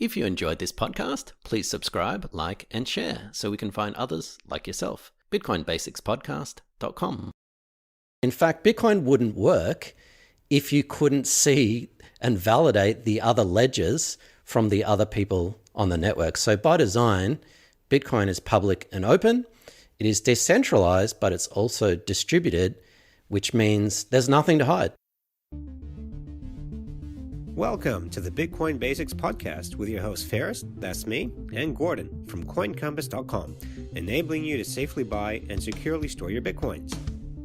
If you enjoyed this podcast, please subscribe, like, and share so we can find others like yourself. BitcoinBasicsPodcast.com. In fact, Bitcoin wouldn't work if you couldn't see and validate the other ledgers from the other people on the network. So by design, Bitcoin is public and open. It is decentralized, but it's also distributed, which means there's nothing to hide. Welcome to the Bitcoin Basics Podcast with your host Ferris, that's me, and Gordon from CoinCompass.com, enabling you to safely buy and securely store your Bitcoins.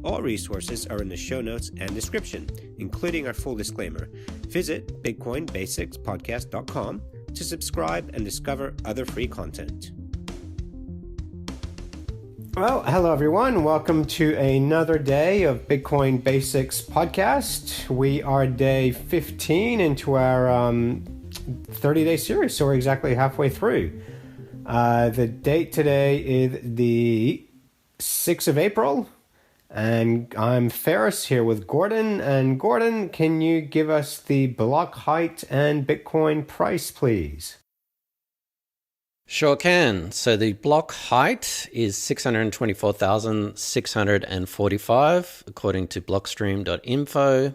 All resources are in the show notes and description, including our full disclaimer. Visit BitcoinBasicsPodcast.com to subscribe and discover other free content. Well, hello everyone. Welcome to another day of Bitcoin Basics Podcast. We are day 15 into our 30-day series, so we're exactly halfway through. The date today is the 6th of April, and I'm Ferris here with Gordon. And Gordon, can you give us the block height and Bitcoin price, please? Sure can. So the block height is 624,645 according to blockstream.info.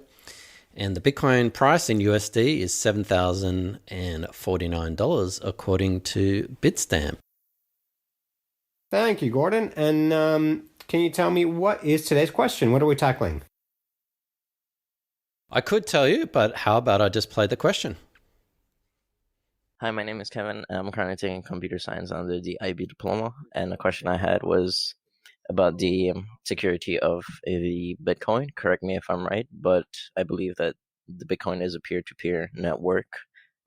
And the Bitcoin price in USD is $7,049 according to Bitstamp. Thank you, Gordon. And can you tell me what is today's question? What are we tackling? I could tell you, but how about I just play the question? Hi, my name is Kevin, and I'm currently taking computer science under the IB diploma. And the question I had was about the security of the Bitcoin. Correct me if I'm right, but I believe that the Bitcoin is a peer-to-peer network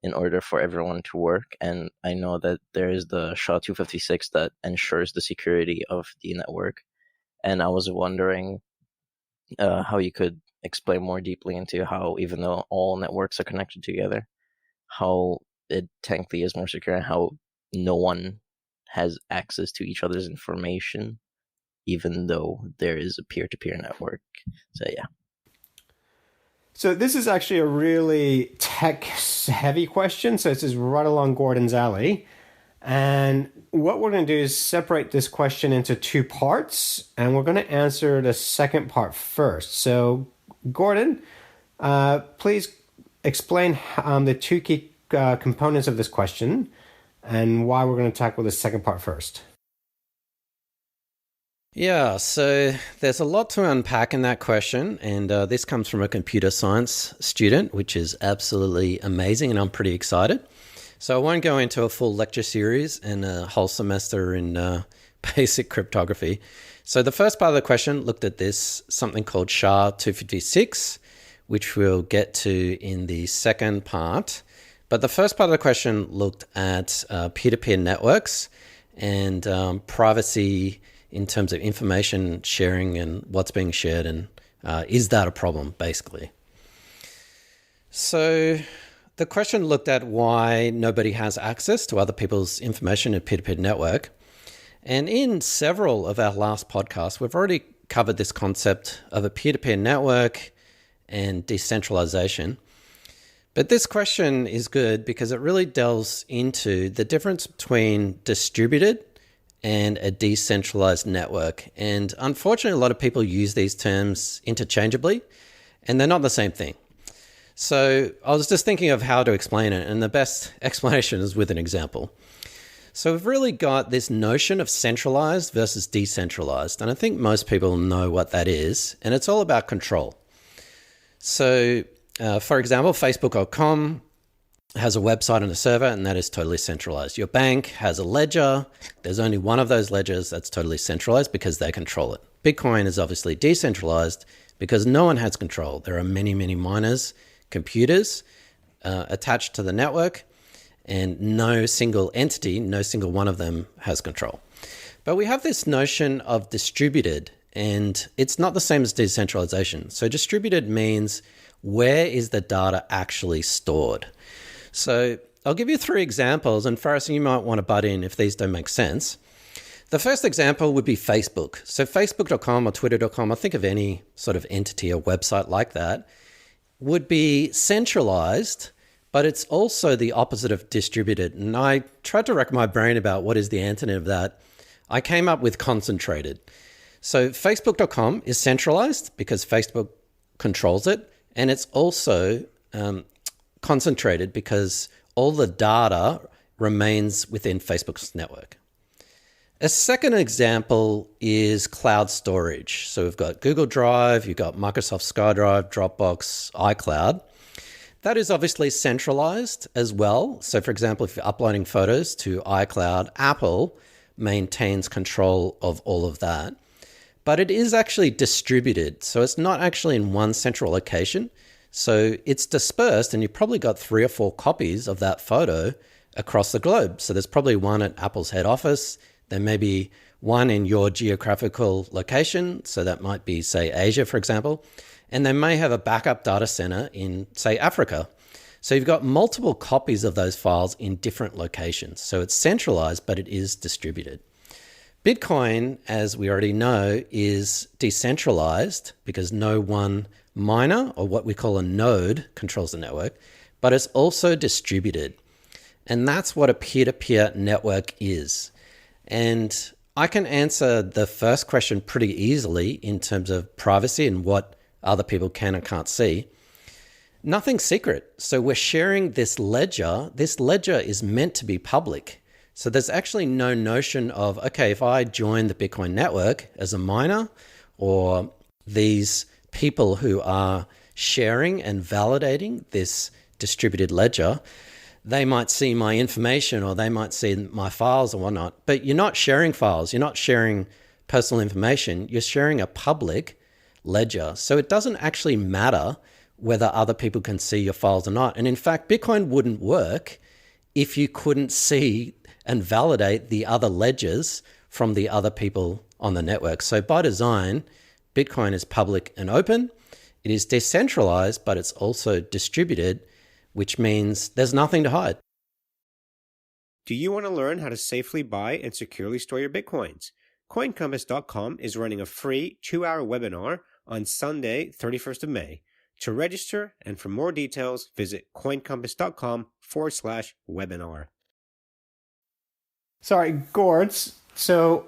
in order for everyone to work. And I know that there is the SHA256 that ensures the security of the network. And I was wondering how you could explain more deeply into how, even though all networks are connected together, how it technically is more secure and how no one has access to each other's information, even though there is a peer-to-peer network. So, yeah. So this is actually a really tech-heavy question, so this is right along Gordon's alley. And what we're going to do is separate this question into two parts, and we're going to answer the second part first. So, Gordon, please explain the two key components of this question and why we're going to tackle the second part first. Yeah, so there's a lot to unpack in that question, and this comes from a computer science student, which is absolutely amazing, and I'm pretty excited. So I won't go into a full lecture series and a whole semester in basic cryptography. So the first part of the question looked at this, something called SHA256, which we'll get to in the second part. But the first part of the question looked at peer-to-peer networks and privacy in terms of information sharing and what's being shared, and is that a problem, basically? So the question looked at why nobody has access to other people's information in a peer-to-peer network. And in several of our last podcasts, we've already covered this concept of a peer-to-peer network and decentralization. But this question is good because it really delves into the difference between distributed and a decentralized network. And unfortunately, a lot of people use these terms interchangeably, and they're not the same thing. So I was just thinking of how to explain it, and the best explanation is with an example. So we've really got this notion of centralized versus decentralized, and I think most people know what that is, and it's all about control. So for example, Facebook.com has a website and a server, and that is totally centralized. Your bank has a ledger. There's only one of those ledgers that's totally centralized because they control it. Bitcoin is obviously decentralized because no one has control. There are many, many miners, computers attached to the network, and no single entity, no single one of them has control. But we have this notion of distributed, and it's not the same as decentralization. So distributed means where is the data actually stored? So I'll give you 3 examples, and Faris, you might want to butt in if these don't make sense. The first example would be Facebook. So Facebook.com or Twitter.com, I think of any sort of entity or website like that, would be centralized but it's also the opposite of distributed. And I tried to rack my brain about what is the antonym of that. I came up with concentrated. So Facebook.com is centralized because Facebook controls it, and it's also concentrated because all the data remains within Facebook's network. A second example is cloud storage. So we've got Google Drive, you've got Microsoft SkyDrive, Dropbox, iCloud. That is obviously centralized as well. So for example, if you're uploading photos to iCloud, Apple maintains control of all of that. But it is actually distributed. So it's not actually in one central location. So it's dispersed, and you've probably got 3 or 4 copies of that photo across the globe. So there's probably one at Apple's head office. There may be one in your geographical location. So that might be, say, Asia, for example. And they may have a backup data center in, say, Africa. So you've got multiple copies of those files in different locations. So it's centralized, but it is distributed. Bitcoin, as we already know, is decentralized because no one miner, or what we call a node, controls the network, but it's also distributed. And that's what a peer-to-peer network is. And I can answer the first question pretty easily in terms of privacy and what other people can and can't see. Nothing's secret. So we're sharing this ledger. This ledger is meant to be public. So there's actually no notion of, okay, if I join the Bitcoin network as a miner, or these people who are sharing and validating this distributed ledger, they might see my information or they might see my files or whatnot. But you're not sharing files. You're not sharing personal information. You're sharing a public ledger. So it doesn't actually matter whether other people can see your files or not. And in fact, Bitcoin wouldn't work if you couldn't see and validate the other ledgers from the other people on the network. So by design, Bitcoin is public and open. It is decentralized, but it's also distributed, which means there's nothing to hide. Do you want to learn how to safely buy and securely store your Bitcoins? CoinCompass.com is running a free 2-hour webinar on Sunday, 31st of May. To register and for more details, visit CoinCompass.com/webinar. Sorry, Gords. So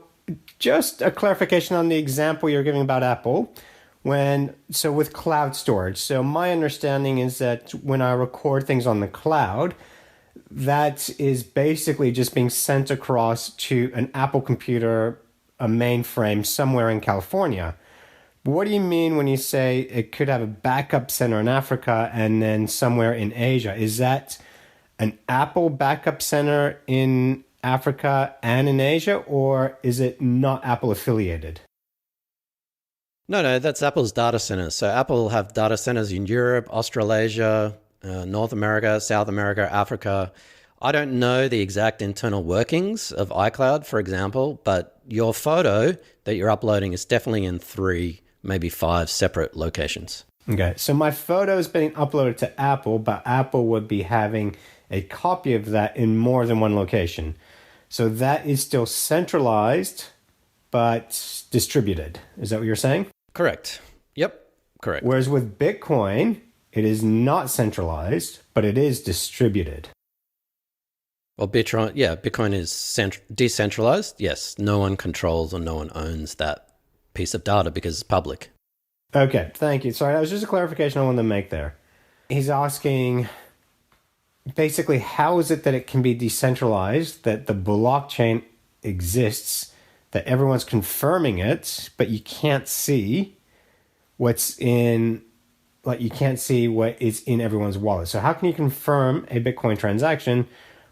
just a clarification on the example you're giving about Apple. With cloud storage. So my understanding is that when I record things on the cloud, that is basically just being sent across to an Apple computer, a mainframe somewhere in California. What do you mean when you say it could have a backup center in Africa and then somewhere in Asia? Is that an Apple backup center in Africa and in Asia, or is it not Apple affiliated? No, that's Apple's data centers. So Apple will have data centers in Europe, Australasia, North America, South America, Africa. I don't know the exact internal workings of iCloud, for example, but your photo that you're uploading is definitely in 3, maybe 5 separate locations. Okay, so my photo is being uploaded to Apple, but Apple would be having a copy of that in more than one location. So that is still centralized, but distributed. Is that what you're saying? Correct. Yep, correct. Whereas with Bitcoin, it is not centralized, but it is distributed. Well, Bitcoin is decentralized. Yes, no one controls or no one owns that piece of data because it's public. Okay, thank you. Sorry, that was just a clarification I wanted to make there. He's asking, basically, how is it that it can be decentralized, that the blockchain exists, that everyone's confirming it, but you can't see what's in, like you can't see what is in everyone's wallet. So how can you confirm a Bitcoin transaction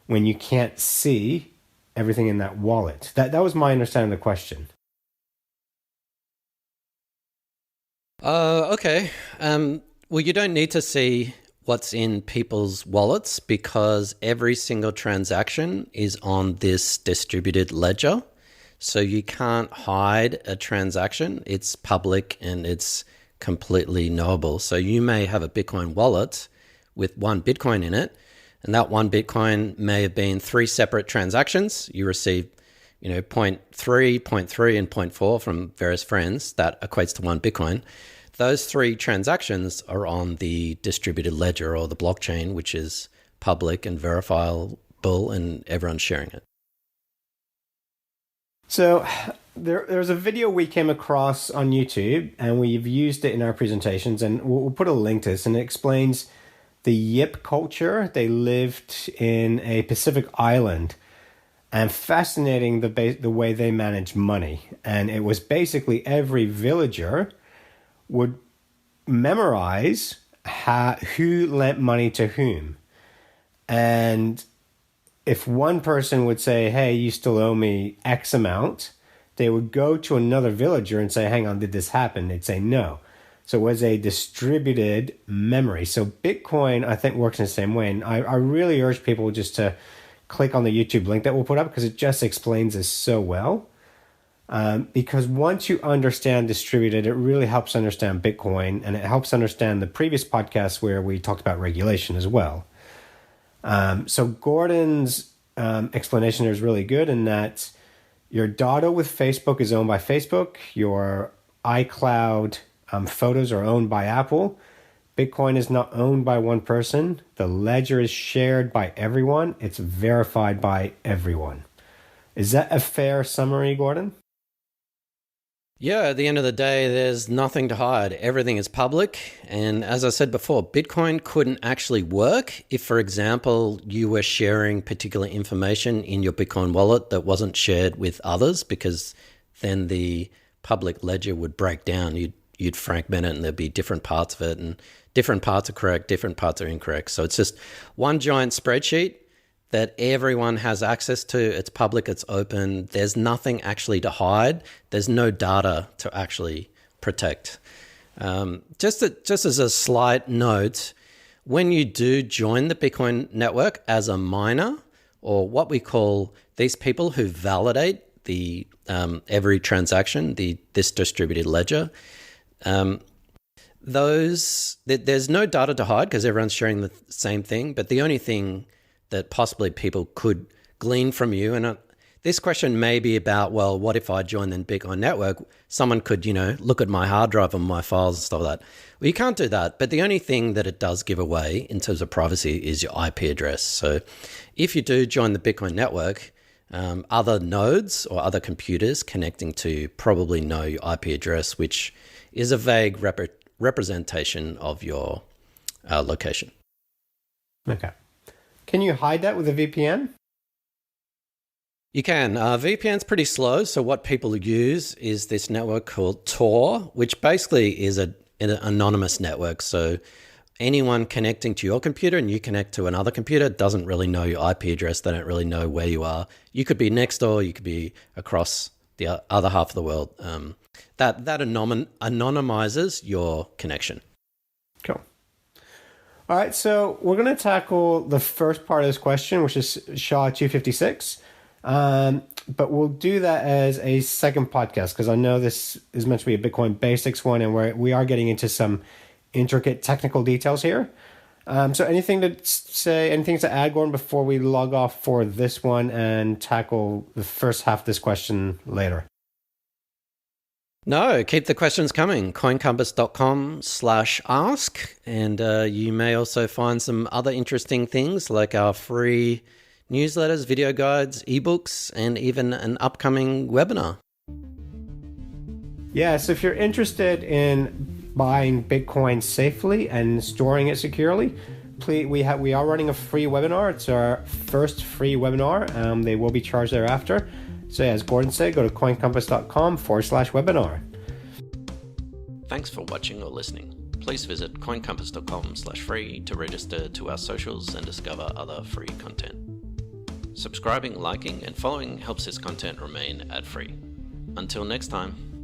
when you can't see everything in that wallet? That was my understanding of the question. Okay. Well, you don't need to see what's in people's wallets because every single transaction is on this distributed ledger. So you can't hide a transaction. It's public and it's completely knowable. So you may have a Bitcoin wallet with 1 Bitcoin in it, and that 1 Bitcoin may have been 3 separate transactions. You received, 0.3, 0.3, and 0.4 from various friends. That equates to 1 Bitcoin. Those 3 transactions are on the distributed ledger or the blockchain, which is public and verifiable and everyone's sharing it. So there's a video we came across on YouTube, and we've used it in our presentations, and we'll put a link to this, and it explains the Yip culture. They lived in a Pacific island, and fascinating the way they manage money. And it was basically every villager would memorize who lent money to whom. And if one person would say, hey, you still owe me X amount, they would go to another villager and say, hang on, did this happen? They'd say no. So it was a distributed memory. So Bitcoin, I think, works in the same way. And I really urge people just to click on the YouTube link that we'll put up, because it just explains this so well. Because once you understand distributed, it really helps understand Bitcoin, and it helps understand the previous podcast where we talked about regulation as well. So Gordon's explanation is really good in that your data with Facebook is owned by Facebook. Your iCloud photos are owned by Apple. Bitcoin is not owned by one person. The ledger is shared by everyone. It's verified by everyone. Is that a fair summary, Gordon? Yeah, at the end of the day, there's nothing to hide. Everything is public. And as I said before, Bitcoin couldn't actually work if, for example, you were sharing particular information in your Bitcoin wallet that wasn't shared with others, because then the public ledger would break down. You'd fragment it, and there'd be different parts of it, and different parts are correct, different parts are incorrect. So it's just one giant spreadsheet that everyone has access to. It's public, it's open. There's nothing actually to hide. There's no data to actually protect. Just as a slight note, when you do join the Bitcoin network as a miner, or what we call these people who validate the every transaction, this distributed ledger, there's no data to hide because everyone's sharing the same thing. But the only thing that possibly people could glean from you, and this question may be about, well, what if I join the Bitcoin network? Someone could, look at my hard drive and my files and stuff like that. Well, you can't do that. But the only thing that it does give away in terms of privacy is your IP address. So if you do join the Bitcoin network, other nodes or other computers connecting to probably know your IP address, which is a vague representation of your location. Okay. Can you hide that with a VPN? You can. VPN's pretty slow. So what people use is this network called Tor, which basically is an anonymous network. So anyone connecting to your computer and you connect to another computer doesn't really know your IP address. They don't really know where you are. You could be next door. You could be across the other half of the world. That anonymizes your connection. Cool. All right, so we're going to tackle the first part of this question, which is SHA256. But we'll do that as a second podcast, because I know this is meant to be a Bitcoin basics one, and we are getting into some intricate technical details here. So anything to add, Gordon, before we log off for this one and tackle the first half of this question later? No, keep the questions coming. coincompass.com/ask. And you may also find some other interesting things like our free newsletters, video guides, ebooks, and even an upcoming webinar. Yeah, so if you're interested in buying Bitcoin safely and storing it securely, please, we are running a free webinar. It's our first free webinar. They will be charged thereafter. So as Gordon said, go to coincompass.com/webinar. Thanks for watching or listening. Please visit coincompass.com/free to register to our socials and discover other free content. Subscribing, liking, and following helps this content remain ad-free. Until next time.